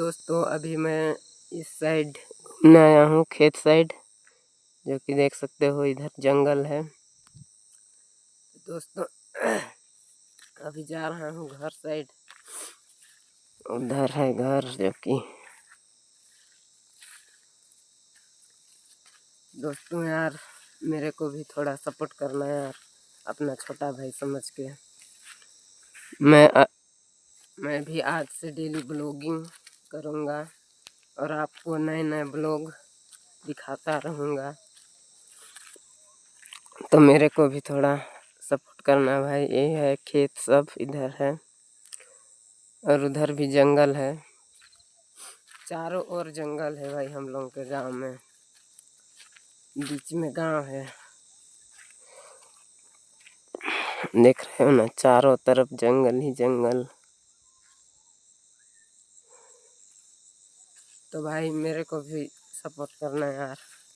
दोस्तों अभी मैं इस साइड घूमने आया हूँ, खेत साइड, जो कि देख सकते हो इधर जंगल है। दोस्तों अभी जा रहा हूँ घर साइड, उधर है घर। जो कि दोस्तों यार मेरे को भी थोड़ा सपोर्ट करना यार, अपना छोटा भाई समझ के। मैं भी आज से डेली ब्लॉगिंग करूँगा और आपको नए नए ब्लॉग दिखाता रहूँगा, तो मेरे को भी थोड़ा सपोर्ट करना भाई। ये है खेत सब इधर है और उधर भी जंगल है, चारों ओर जंगल है भाई। हम लोगों के गांव में बीच में गांव है, देख रहे हो ना, चारों तरफ जंगल ही जंगल। तो भाई मेरे को भी सपोर्ट करना यार।